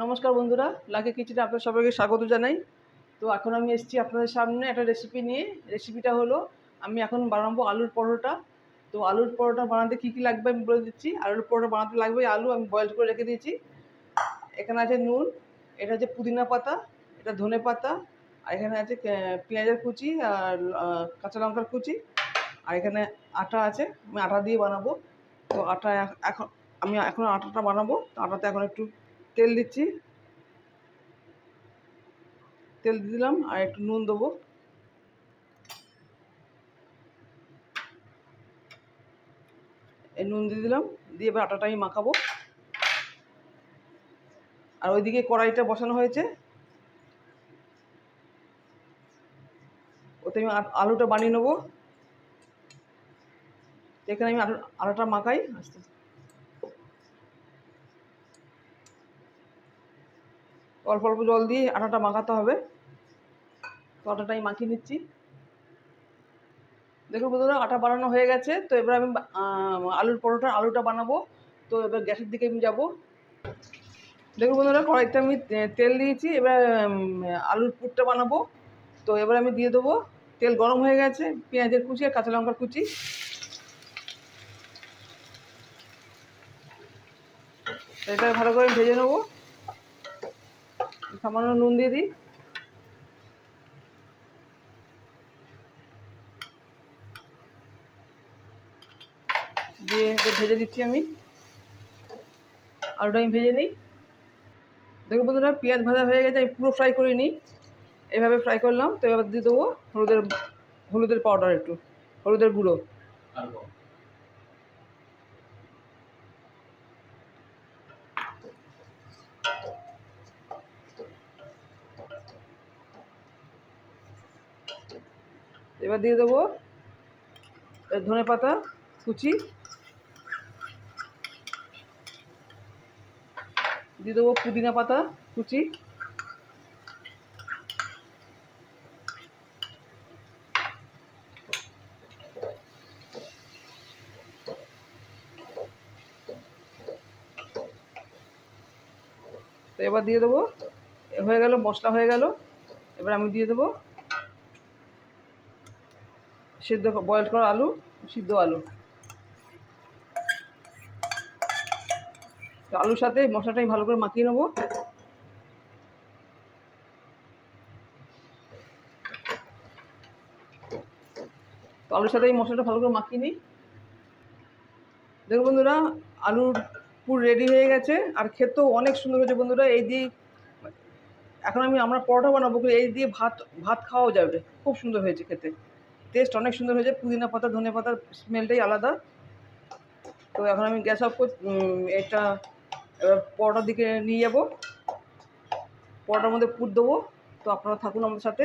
নমস্কার বন্ধুরা, লাকি কিচেনে আপনাদের সবাইকে স্বাগত জানাই। তো এখন আমি এসেছি আপনাদের সামনে একটা রেসিপি নিয়ে। রেসিপিটা হলো আমি এখন বানাবো আলুর পরোটা। তো আলুর পরোটা বানাতে কী কী লাগবে আমি বলে দিচ্ছি। আলুর পরোটা বানাতে লাগবে আলু আমি বয়েল করে রেখে দিয়েছি। এখানে আছে নুন, এটা হচ্ছে পুদিনা পাতা, এটা ধনে পাতা, আর এখানে আছে পেঁয়াজের কুচি আর কাঁচা লঙ্কার কুচি, আর এখানে আটা আছে, আমি আটা দিয়ে বানাবো। তো এখন আমি এখন আটাটা বানাবো। তো আটাতে এখন একটু তেল দিচ্ছি, তেল দিয়ে দিলাম আর একটু নুন দেবো। এই নুন দিয়ে দিলাম, দিয়ে এবার আটাটা আমি মাখাবো। আর ওইদিকে কড়াইটা বসানো হয়েছে, ওতে আমি আলুটা বানিয়ে নেবো। এখানে আমি আটাটা মাখাই আস্তে আস্তে, অল্প অল্প জল দিয়ে আটাটা মাখাতে হবে। তো আটাটা আমি মাখিয়ে নিচ্ছি। দেখুন বন্ধুরা, আটা বানানো হয়ে গেছে। তো এবার আমি আলুটা বানাবো। তো এবার গ্যাসের দিকে আমি যাব। দেখুন বন্ধুরা, কড়াইতে আমি তেল দিয়েছি। এবার আলুর পুরটা বানাবো। তো এবার আমি দিয়ে দেবো, তেল গরম হয়ে গেছে, পেঁয়াজের কুচি আর কাঁচা লঙ্কার কুচি, এটা ভালো করে ভেজে নেবো। সামান্য নুন দিয়ে দিই, দিয়ে ভেজে দিচ্ছি আমি। আলুটা আমি ভেজে নিই। দেখুন বন্ধুরা, পেঁয়াজ ভাজা হয়ে গেছে, আমি পুরো ফ্রাই করিনি, এভাবে ফ্রাই করলাম। তো এবার দিয়ে দেবো হলুদের পাউডার, একটু হলুদের গুঁড়ো। এবার দিয়ে দেবো ধনে পাতা কুচি, দিয়ে দেবো পুদিনা পাতা কুচি, তো এবার দিয়ে দেবো, হয়ে গেল, মশলা হয়ে গেল। এবার আমি দিয়ে দেবো সিদ্ধ বয়েল করা আলু, সিদ্ধ আলু। তো আলুর সাথে মশলাটা আমি ভালো করে মাখিয়ে নেবো। তো আলুর সাথে এই মশলাটা ভালো করে মাখিয়ে নিই। দেখুন বন্ধুরা, আলুর পুর রেডি হয়ে গেছে, আর খেতেও অনেক সুন্দর হয়েছে বন্ধুরা। এই দিয়ে এখন আমরা পরোটা বানাবো, এই দিয়ে ভাত ভাত খাওয়াও যাবে, খুব সুন্দর হয়েছে খেতে, টেস্ট অনেক সুন্দর হয়েছে। পুদিনা পাতা ধনে পাতার স্মেলটাই আলাদা। তো এখন আমি গ্যাস অফ করে এটা এবার পরোটার দিকে নিয়ে যাব। পরোটার মধ্যে পুর দেবো। তো আপনারা থাকুন আমাদের সাথে।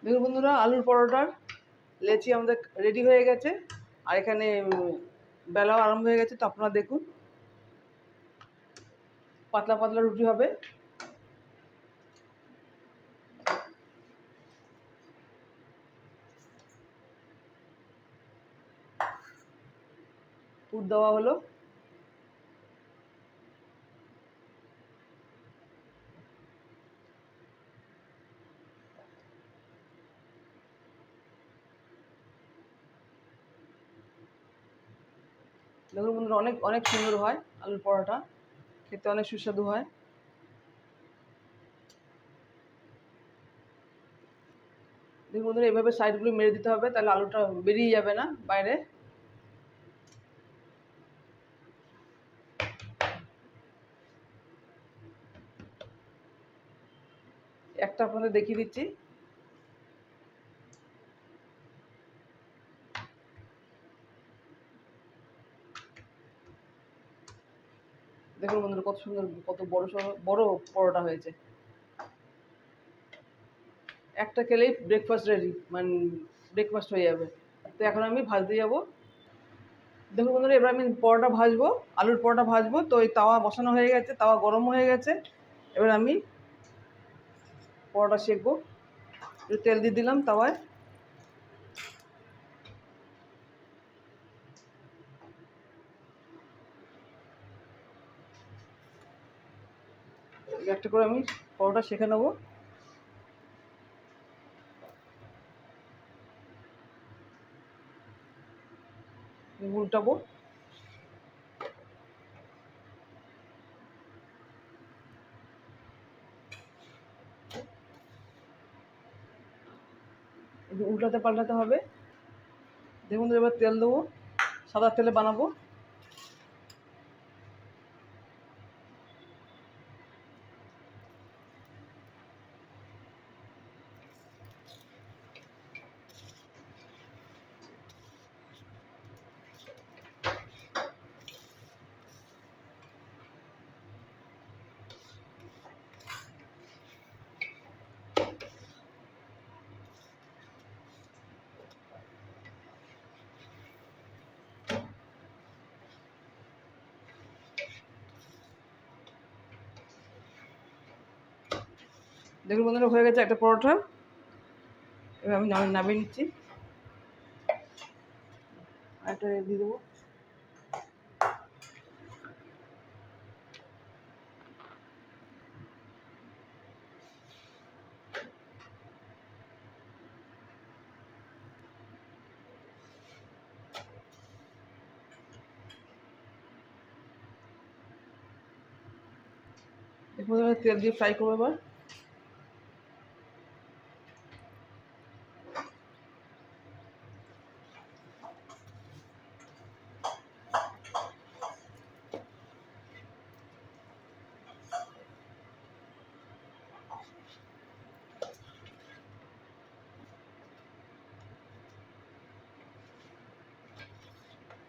দেখুন বন্ধুরা, আলুর পরোটার লেচি আমাদের রেডি হয়ে গেছে, আর এখানে বেলাও আরম্ভ হয়ে গেছে। তো আপনারা দেখুন, পাতলা পাতলা রুটি হবে। পুর দেওয়া হলো। দেখুন বন্ধুরা, অনেক অনেক সুন্দর হয় আলুর পরোটা, খেতে অনেক সুস্বাদু হয়। দেখুন বন্ধুরা, এভাবে সাইডগুলো মেরে দিতে হবে, তাহলে আলুটা বেরিয়ে যাবে না বাইরে। একটা আপনাদের দেখিয়ে দিচ্ছি। দেখুন বন্ধুরা, কত সুন্দর, কত বড় পরোটা হয়েছে। একটা খেলেই ব্রেকফাস্ট রেডি, মানে ব্রেকফাস্ট হয়ে যাবে। তো এখন আমি ভাজতে যাব। দেখুন বন্ধুরা, এবার আমি পরোটা ভাজবো, আলুর পরোটা ভাজবো। তো এই তাওয়া বসানো হয়ে গেছে, তাওয়া গরম হয়ে গেছে। এবার আমি পরোটা সেঁকবো। একটু তেল দিয়ে দিলাম তাওয়ায়। একটা করে আমি পরোটা সেঁকে নেবো। উল্টাবো। উল্টাতে পাল্টাতে হবে। দেখুন এবার তেল দেবো, সাদা তেলে বানাবো। দেখুন বন্ধুরা হয়ে গেছে একটা পরোটা। এবার আমি নামিয়ে নিচ্ছি। একটা দিয়ে দেবো। এরপর তেল দিয়ে ফ্রাই করবো এবার।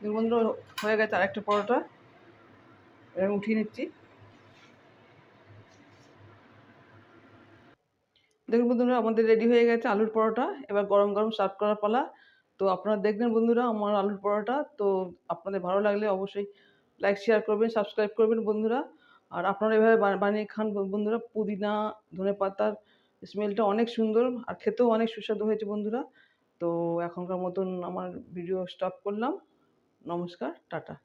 দেখুন বন্ধুরা হয়ে গেছে আরেকটা পরোটা। এবার আমি উঠিয়ে নিচ্ছি। দেখুন বন্ধুরা আমাদের রেডি হয়ে গেছে আলুর পরোটা। এবার গরম গরম সার্ভ করার পালা। তো আপনারা দেখবেন বন্ধুরা আমার আলুর পরোটা। তো আপনাদের ভালো লাগলে অবশ্যই লাইক শেয়ার করবেন, সাবস্ক্রাইব করবেন বন্ধুরা। আর আপনারা এভাবে বানিয়ে খান বন্ধুরা। পুদিনা ধনেপাতার স্মেলটা অনেক সুন্দর আর খেতেও অনেক সুস্বাদু হয়েছে বন্ধুরা। তো এখনকার মতন আমার ভিডিও স্টপ করলাম। নমস্কার, টাটা।